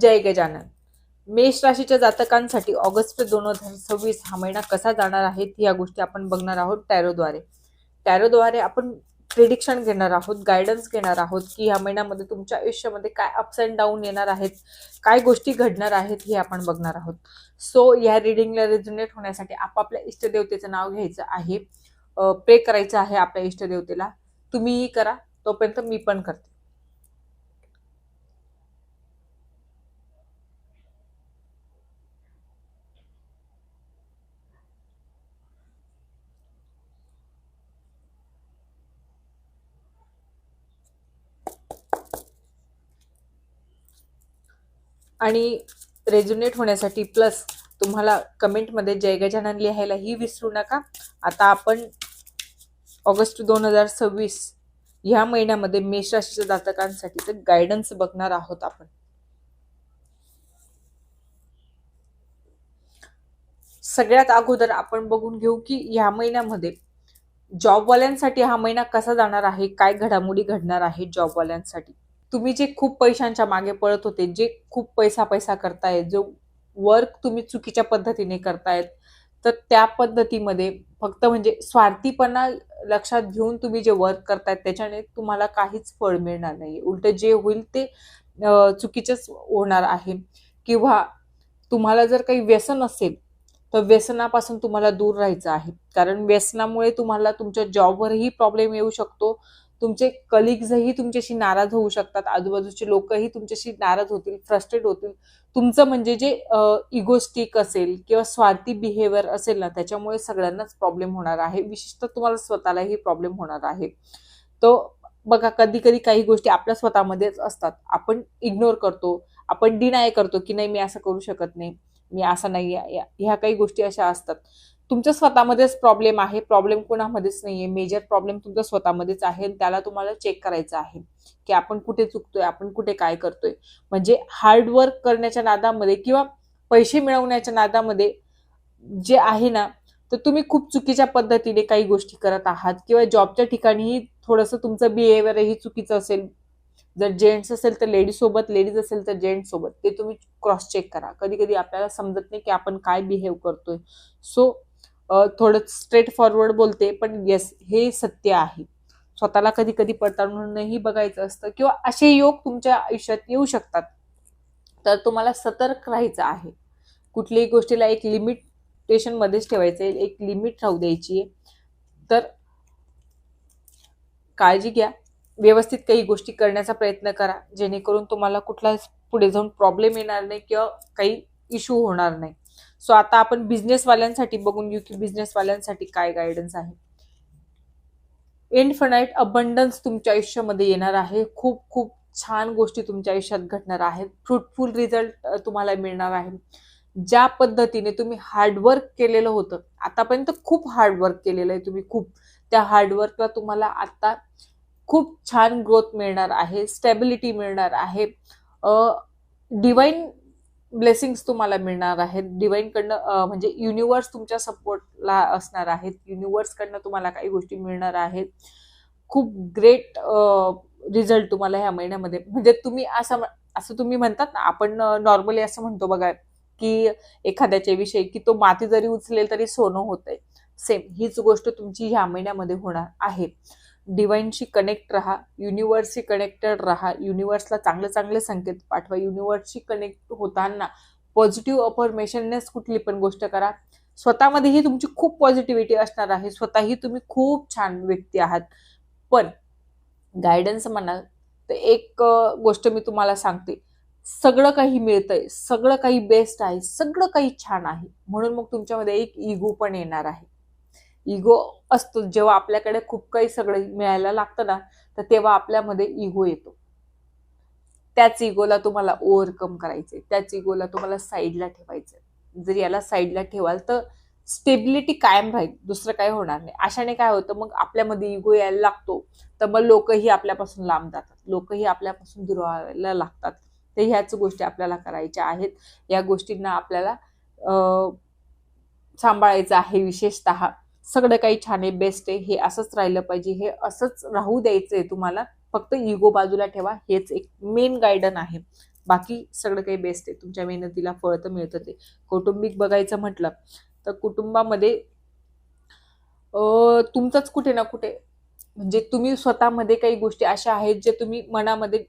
जय गजानन. मेष राशीच्या जातकांसाठी ऑगस्ट 2026 हा महिना कसा जाणार आहे या गोष्टी आपण बघणार आहोत टॅरोद्वारे आपण प्रिडिक्शन घेणार आहोत, गायडन्स घेणार आहोत की या महिन्यामध्ये तुमच्या आयुष्यामध्ये काय अप्स अँड डाऊन येणार आहेत, काय गोष्टी घडणार आहेत हे आपण बघणार आहोत. सो या रिडिंगला रेझोनेट होण्यासाठी आपापल्या इष्टदेवतेचं नाव घ्यायचं आहे, प्रे करायचं आहे आपल्या इष्टदेवतेला. तुम्हीही करा, तोपर्यंत मी पण करते. आणि रेझोनेट होण्यासाठी प्लस तुम्हाला कमेंटमध्ये जय गजानन लिहायलाही विसरू नका. आता आपण ऑगस्ट 2026 ह्या महिन्यामध्ये मेष राशीच्या जातकांसाठीचं गायडन्स बघणार आहोत आपण. सगळ्यात अगोदर आपण बघून घेऊ की ह्या महिन्यामध्ये जॉबवाल्यांसाठी हा महिना कसा जाणार आहे, काय घडामोडी घडणार आहे जॉबवाल्यांसाठी. तुम्ही जे खूप पैशांच्या मागे पळत होते, जे खूप पैसा करतायत, जो वर्क तुम्ही चुकीच्या पद्धतीने करतायत, तर त्या पद्धतीमध्ये फक्त म्हणजे स्वार्थीपणा लक्षात घेऊन तुम्ही जे वर्क करतायत त्याच्याने तुम्हाला काहीच फळ मिळणार नाही. उलट जे होईल ते चुकीचंच होणार आहे. किंवा तुम्हाला जर काही व्यसन असेल तर व्यसनापासून तुम्हाला दूर राहायचं आहे, कारण व्यसनामुळे तुम्हाला तुमच्या जॉबवरही प्रॉब्लेम येऊ शकतो. तुमचे कलिग्सही तुमच्याशी नाराज होऊ शकतात, आजूबाजूचे लोकही तुमच्याशी नाराज होतील, फ्रस्ट्रेट होतील. तुमचं म्हणजे जे इगोस्टिक असेल किंवा स्वार्थी बिहेवियर असेल ना, त्याच्यामुळे सगळ्यांनाच प्रॉब्लेम होणार आहे, विशेषतः तुम्हाला स्वतःलाही प्रॉब्लेम होणार आहे. तो बघा, कधी कधी काही गोष्टी आपल्या स्वतःमध्येच असतात, आपण इग्नोर करतो, आपण डिनाय करतो की नाही मी असं करू शकत नाही, मी असं नाही. ह्या काही गोष्टी अशा असतात. तुमच्या स्वतःमध्येच प्रॉब्लेम आहे, प्रॉब्लेम कोणामध्येच नाहीये. मेजर प्रॉब्लेम तुमच्या स्वतःमध्येच आहे आणि त्याला तुम्हाला चेक करायचं आहे की आपण कुठे चुकतोय, आपण कुठे काय करतोय. म्हणजे हार्डवर्क करण्याच्या नादामध्ये किंवा पैसे मिळवण्याच्या नादामध्ये जे आहे ना, तर तुम्ही खूप चुकीच्या पद्धतीने काही गोष्टी करत आहात. किंवा जॉबच्या ठिकाणीही थोडंसं तुमचं बिहेवियरही चुकीचं असेल. जर जेंट्स असेल तर लेडीज सोबत, लेडीज असेल तर जेंट्स सोबत, ते तुम्ही क्रॉस चेक करा. कधी कधी आपल्याला समजत नाही की आपण काय बिहेव करतोय. सो थोडं स्ट्रेट फॉरवर्ड बोलते, पण येस, हे सत्य आहे. स्वतःला कधी कधी पडताळूनही बघायचं असतं, किंवा असे योग तुमच्या आयुष्यात येऊ शकतात. तर तुम्हाला सतर्क राहायचं आहे. कुठल्याही गोष्टीला एक लिमिटेशन मध्येच ठेवायचं आहे, एक लिमिट राहू द्यायची आहे. तर काळजी घ्या, व्यवस्थित काही गोष्टी करण्याचा प्रयत्न करा, जेणेकरून तुम्हाला कुठला पुढे जाऊन प्रॉब्लेम येणार नाही किंवा काही इश्यू होणार नाही. सो आता आपण बिझनेसवाल्यांसाठी बघून घेऊ की बिझनेसवाल्यांसाठी काय गायडन्स आहे. इन्फिनाइट अबंडन्स तुमच्या आयुष्यामध्ये येणार आहे. खूप खूप छान गोष्टी तुमच्या आयुष्यात घडणार आहेत. फ्रुटफुल रिझल्ट तुम्हाला मिळणार आहे. ज्या पद्धतीने तुम्ही हार्डवर्क केलेलं होतं, आतापर्यंत खूप हार्डवर्क केलेलं आहे तुम्ही, खूप त्या हार्डवर्कला तुम्हाला आता खूप छान ग्रोथ मिळणार आहे, स्टॅबिलिटी मिळणार आहे, डिवाइन ब्लेसिंग्स तुम्हाला मिळणार आहेत. डिवाइन कडनं म्हणजे युनिव्हर्स तुमच्या सपोर्टला असणार आहेत, युनिव्हर्स कडनं तुम्हाला काही गोष्टी मिळणार आहेत. खूप ग्रेट रिझल्ट तुम्हाला ह्या महिन्यामध्ये, म्हणजे तुम्ही असं तुम्ही म्हणतात ना, आपण नॉर्मली असं म्हणतो बघा की एखाद्याच्या विषयी की तो माती जरी उचलेल तरी सोनं होतंय. सेम हीच गोष्ट तुमची ह्या महिन्यामध्ये होणार आहे. डिवाइनशी कनेक्ट राहा, युनिव्हर्सशी कनेक्टेड राहा, युनिव्हर्सला चांगले चांगले संकेत पाठवा. युनिव्हर्सशी कनेक्ट होताना पॉझिटिव्ह अफर्मेशननेच कुठली पण गोष्ट करा. स्वतःमध्येही तुमची खूप पॉझिटिव्हिटी असणार आहे, स्वतःही तुम्ही खूप छान व्यक्ती आहात. पण गायडन्स म्हणाल तर एक गोष्ट मी तुम्हाला सांगते, सगळं काही मिळतंय, सगळं काही बेस्ट आहे, सगळं काही छान आहे, म्हणून मग तुमच्यामध्ये एक इगो पण येणार आहे. इगो असतो जेव्हा आपल्याकडे खूप काही सगळं मिळायला लागतं ना, तर तेव्हा आपल्यामध्ये इगो येतो. त्याच इगोला तुम्हाला ओव्हरकम करायचंय, त्याच इगोला तुम्हाला साईडला ठेवायचंय. जर याला साईडला ठेवाल तर स्टेबिलिटी कायम राहील, दुसरं काय होणार नाही. अशाने काय होतं, मग आपल्यामध्ये इगो यायला लागतो, तर मग लोकही आपल्यापासून लांब जातात, लोकही आपल्यापासून दूर व्हायला लागतात. तर ह्याच गोष्टी आपल्याला करायच्या आहेत. या गोष्टींना आपल्याला सांभाळायचं आहे. विशेषतः सगळं काही छान आहे, बेस्ट आहे, हे असंच राहिलं पाहिजे, हे असंच राहू द्यायचंय तुम्हाला. फक्त इगो बाजूला ठेवा, हेच एक मेन गायडन आहे. बाकी सगळं काही बेस्ट आहे. तुमच्या मेहनतीला फळ तर मिळतं. ते कौटुंबिक बघायचं म्हटलं तर कुटुंबामध्ये तुमचंच कुठे ना कुठे म्हणजे तुम्ही स्वतःमध्ये काही गोष्टी अशा आहेत जे तुम्ही मनामध्ये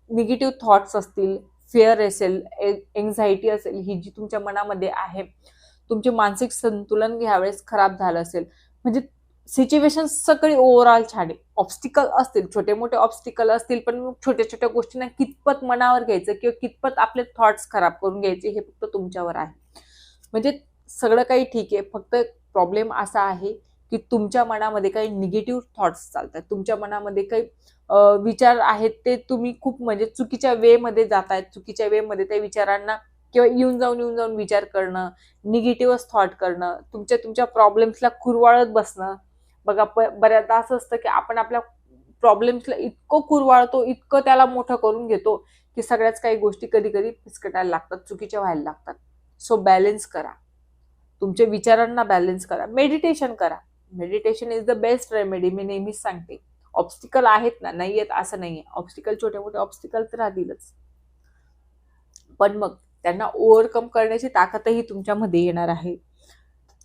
निगेटिव्ह थॉट्स असतील, फिअर असेल, एन्झायटी असेल, ही जी तुमच्या मनामध्ये आहे, तुमचे मानसिक संतुलन यावेळेस खराब झालं असेल, म्हणजे सिच्युएशन सगळी ओव्हरऑल छान आहे. ऑब्स्टिकल असतील, छोटे मोठे ऑब्स्टिकल असतील, पण छोट्या छोट्या गोष्टींना कितपत मनावर घ्यायचं किंवा कितपत आपले थॉट्स खराब करून घ्यायचे हे फक्त तुमच्यावर आहे. म्हणजे सगळं काही ठीक आहे, फक्त प्रॉब्लेम असा आहे की तुमच्या मनामध्ये काही निगेटिव्ह थॉट्स चालतात, तुमच्या मनामध्ये काही विचार आहेत ते तुम्ही खूप म्हणजे चुकीच्या वे मध्ये जातायत, चुकीच्या वे मध्ये त्या विचारांना किंवा येऊन जाऊन विचार करणं, निगेटिव्ह थॉट करणं, तुमच्या प्रॉब्लेम्सला कुरवाळत बसणं. बघा बऱ्याचदा असं असतं की आपण आपल्या प्रॉब्लेम्सला इतकं कुरवाळतो, इतकं त्याला मोठं करून घेतो की सगळ्याच काही गोष्टी कधी कधी फिसकटायला लागतात, चुकीच्या व्हायला लागतात. सो बॅलेन्स करा, तुमच्या विचारांना बॅलेन्स करा, मेडिटेशन करा. Meditation is the best remedy. मी नेहमीच सांगते. ऑब्स्टिकल आहेत ना, नाही आहेत असं नाहीये. ऑब्स्टिकल छोटे मोठे ऑब्स्टिकल तर राहतीलच, पण मग त्यांना ओव्हरकम करण्याची ताकदही तुमच्यामध्ये येणार आहे.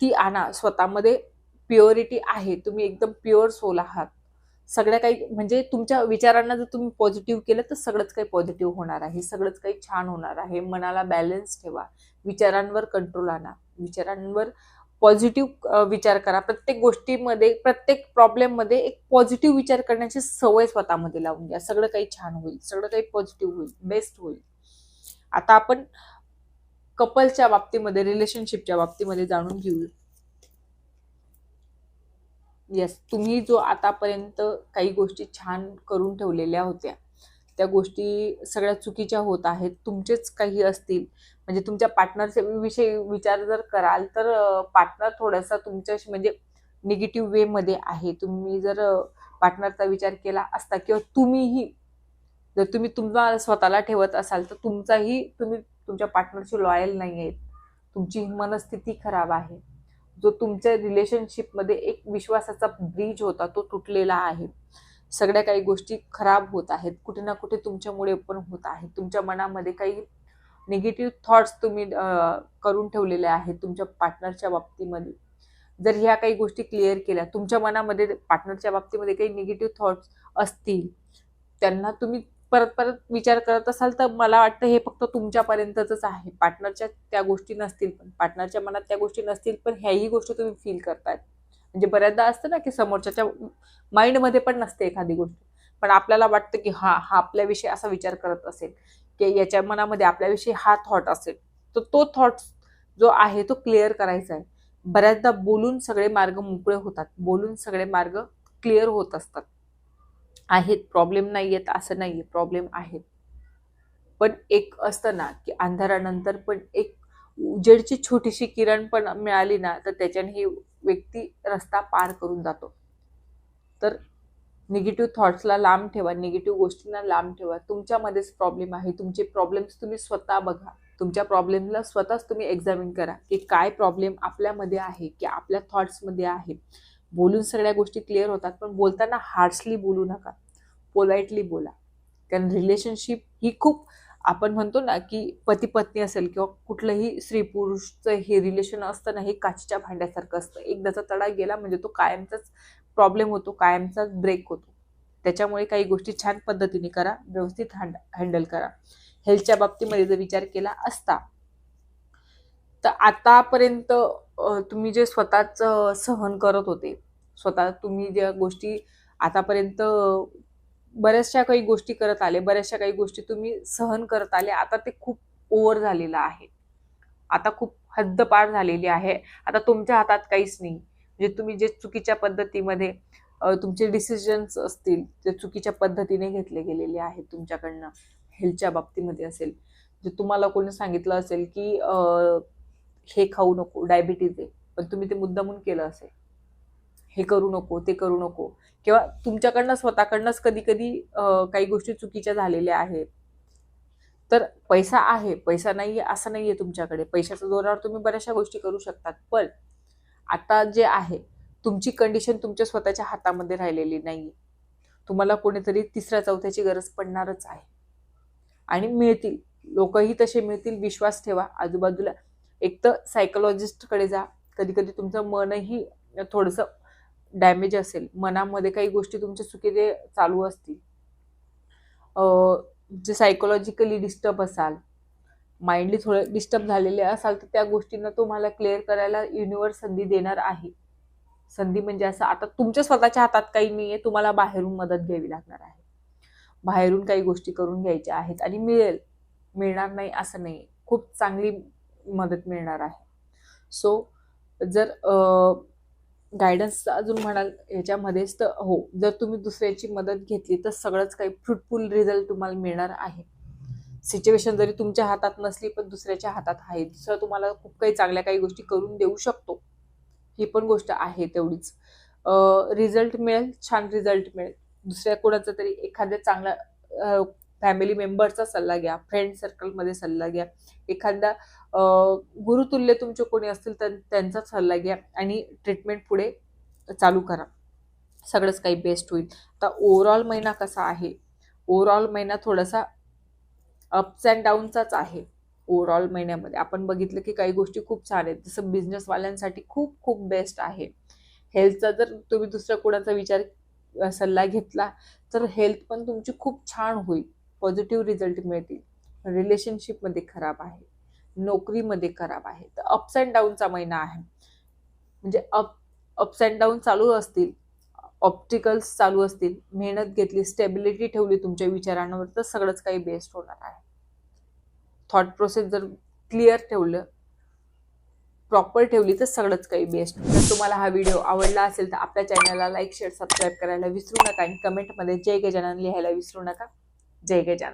ती आणा स्वतःमध्ये. प्युरिटी आहे, तुम्ही एकदम प्युअर सोल आहात. सगळ्या काही म्हणजे तुमच्या विचारांना जर तुम्ही पॉझिटिव्ह केलं तर सगळंच काही पॉझिटिव्ह होणार आहे, सगळंच काही छान होणार आहे. मनाला बॅलन्स ठेवा, विचारांवर कंट्रोल आणा, विचारांवर पॉझिटिव्ह विचार करा. प्रत्येक गोष्टीमध्ये, प्रत्येक प्रॉब्लेम मध्ये एक पॉझिटिव्ह विचार करण्याची सवय स्वतःमध्ये लावून घ्या. सगळं काही छान होईल, सगळं काही पॉझिटिव्ह होईल, बेस्ट होईल. आता आपण कपलच्या बाबतीमध्ये, रिलेशनशिपच्या बाबतीमध्ये जाणून घेऊ. येस, तुम्ही जो आतापर्यंत काही गोष्टी छान करून ठेवलेल्या होत्या, त्या गोष्टी सगळ्या चुकीच्या होत आहेत. तुमचेच काही असतील, म्हणजे तुमच्या पार्टनरच्या विषयी विचार जर कराल तर पार्टनर थोडासा तुमच्याशी म्हणजे निगेटिव्ह वे मध्ये आहे. तुम्ही जर पार्टनरचा विचार केला असता किंवा तुम्हीही जर तुम्ही तुमचा स्वतःला ठेवत असाल तर तुम्ही तुमच्या पार्टनरशी लॉयल नाही आहेत, तुमची मनस्थिती खराब आहे. जो तुमच्या रिलेशनशिपमध्ये एक विश्वासाचा ब्रिज होता तो तुटलेला आहे. सगळ्या काही गोष्टी खराब होत आहेत, कुठे ना कुठे तुमच्यामुळे पण होत आहेत. तुमच्या मनामध्ये काही निगेटिव्ह थॉट्स तुम्ही करून ठेवलेले आहेत तुमच्या पार्टनरच्या बाबतीमध्ये. जर ह्या काही गोष्टी क्लिअर केल्या, तुमच्या मनामध्ये पार्टनरच्या बाबतीमध्ये काही निगेटिव्ह थॉट्स असतील, त्यांना तुम्ही परत परत विचार करत असाल तर मला वाटतं हे फक्त तुमच्यापर्यंतच आहे. पार्टनरच्या त्या गोष्टी नसतील, पण पार्टनरच्या मनात त्या गोष्टी नसतील, पण ह्याही गोष्टी तुम्ही फील करतायत. म्हणजे बऱ्याचदा असतं ना की समोरच्याच्या माइंडमध्ये पण नसते एखादी गोष्ट, पण आपल्याला वाटतं की हा आपल्याविषयी असा विचार करत असेल, की याच्या मनामध्ये आपल्याविषयी हा थॉट असेल, तर तो थॉट जो आहे तो क्लिअर करायचा आहे. बऱ्याचदा बोलून सगळे मार्ग मोकळे होतात, बोलून सगळे मार्ग क्लिअर होत असतात. आहेत प्रॉब्लेम नाही आहेत असं नाहीये, प्रॉब्लेम आहेत. पण एक असतं ना की अंधारानंतर पण एक उजेडची छोटीशी किरण पण मिळाली ना तर त्याच्याने ही व्यक्ती रस्ता पार करून जातो. तर निगेटिव्ह थॉट्सला लांब ठेवा, निगेटिव्ह गोष्टींना लांब ठेवा. तुमच्यामध्येच प्रॉब्लेम आहे, तुमचे प्रॉब्लेम्स तुम्ही स्वतः बघा. तुमच्या प्रॉब्लेमला स्वतःच तुम्ही एक्झामिन करा की काय प्रॉब्लेम आपल्यामध्ये आहे की आपल्या थॉट्समध्ये आहे. बोलून सगळ्या गोष्टी क्लिअर होतात, पण बोलताना हार्शली बोलू नका, पोलाइटली बोला. कारण रिलेशनशिप ही खूप, आपण म्हणतो ना की पती पत्नी असेल किंवा कुठलंही स्त्री पुरुषचं हे रिलेशन असतं ना, हे काचेच्या भांड्यासारखं असतं. एकदाचा तडा गेला म्हणजे तो कायमचाच प्रॉब्लेम होतो, कायमचाच ब्रेक होतो. त्याच्यामुळे काही गोष्टी छान पद्धतीने करा, व्यवस्थित हँडल करा. हेल्थच्या बाबतीमध्ये जर विचार केला असता तर आतापर्यंत तुम्ही जे स्वतःच सहन करत होते, स्वतः तुम्ही ज्या गोष्टी आतापर्यंत बऱ्याचशा काही गोष्टी करत आले, बऱ्याचशा काही गोष्टी तुम्ही सहन करत आले, आता ते खूप ओव्हर झालेलं आहे. आता खूप हद्दपार झालेली आहे. आता तुमच्या हातात काहीच नाही. म्हणजे तुम्ही जे चुकीच्या पद्धतीमध्ये तुमचे डिसिजन्स असतील ते चुकीच्या पद्धतीने घेतले गेलेले आहेत तुमच्याकडनं. हेल्थच्या बाबतीमध्ये असेल, जे तुम्हाला कोणी सांगितलं असेल की हे खाऊ नको, डायबिटीज आहे, पण तुम्ही ते मुद्दामून केलं असेल. हे करू नको, ते करू नको, किंवा तुमच्याकडनं स्वतःकडनंच कधी कधी काही गोष्टी चुकीच्या झालेल्या आहेत. तर पैसा आहे, पैसा नाहीये असं नाहीये तुमच्याकडे. पैशाच्या जोरावर तुम्ही बऱ्याचशा गोष्टी करू शकतात, पण आता जे आहे तुमची कंडिशन तुमच्या स्वतःच्या हातामध्ये राहिलेली नाहीये. तुम्हाला कोणीतरी तिसऱ्या चौथ्याची गरज पडणारच आहे आणि मिळतील. लोकही तसे मिळतील, विश्वास ठेवा आजूबाजूला. एक तर सायकोलॉजिस्टकडे जा. कधी कधी तुमचं मनही थोडंसं डॅमेज असेल, मनामध्ये काही गोष्टी तुमच्या चुकीचे चालू असतील, जे सायकोलॉजिकली डिस्टर्ब असाल, माइंडली थोडं डिस्टर्ब झालेले असाल, तर त्या गोष्टींना तुम्हाला क्लिअर करायला युनिवर्स संधी देणार आहे. संधी म्हणजे असं, आता तुमच्या स्वतःच्या हातात काही नाहीये, तुम्हाला बाहेरून मदत घ्यावी लागणार आहे. बाहेरून काही गोष्टी करून घ्यायच्या आहेत आणि मिळणार नाही असं नाही, खूप चांगली मदत मिळणार आहे. सो जर गायडन्स अजून म्हणाल याच्यामध्येच, तर हो, जर तुम्ही दुसऱ्याची मदत घेतली तर सगळंच काही फ्रुटफुल रिझल्ट तुम्हाला मिळणार आहे. सिच्युएशन जरी तुमच्या हातात नसली पण दुसऱ्याच्या हातात आहे, दुसरा तुम्हाला खूप काही चांगल्या काही गोष्टी करून देऊ शकतो, ही पण गोष्ट आहे तेवढीच. रिझल्ट मिळेल, छान रिझल्ट मिळेल. दुसऱ्या कोणाचा तरी एखाद्या चांगल्या फॅमिली मेंबरचा सल्ला घ्या, फ्रेंड सर्कलमध्ये सल्ला घ्या, एखादा गुरुतुल्य तुमचे कोणी असतील तर त्यांचा सल्ला घ्या आणि ट्रीटमेंट पुढे चालू करा. सगळंच काही बेस्ट होईल. आता ओव्हरऑल महिना कसा आहे? ओव्हरऑल महिना थोडासा अप्स अँड डाऊनचाच आहे. ओव्हरऑल महिन्यामध्ये आपण बघितलं की काही गोष्टी खूप छान आहेत, जसं बिझनेसवाल्यांसाठी खूप खूप बेस्ट आहे. हेल्थचा जर तुम्ही दुसऱ्या कोणाचा सल्ला घेतला तर हेल्थ पण तुमची खूप छान होईल, पॉझिटिव्ह रिझल्ट मिळतील. रिलेशनशिपमध्ये खराब आहे, नोकरीमध्ये खराब आहे, तर अप्स अँड डाऊनचा महिना आहे. म्हणजे अप्स अँड डाऊन चालू असतील, ऑब्स्टिकल्स चालू असतील, मेहनत घेतली, स्टेबिलिटी ठेवली तुमच्या विचारांवर, तर सगळंच काही बेस्ट होणार आहे. थॉट प्रोसेस जर क्लिअर ठेवलं, प्रॉपर ठेवली, तर सगळंच काही बेस्ट. जर तुम्हाला हा व्हिडिओ आवडला असेल तर आपल्या चॅनलला लाईक, शेअर, सबस्क्राईब करायला विसरू नका आणि कमेंटमध्ये जय गजानन लिहायला विसरू नका. जय गजानन.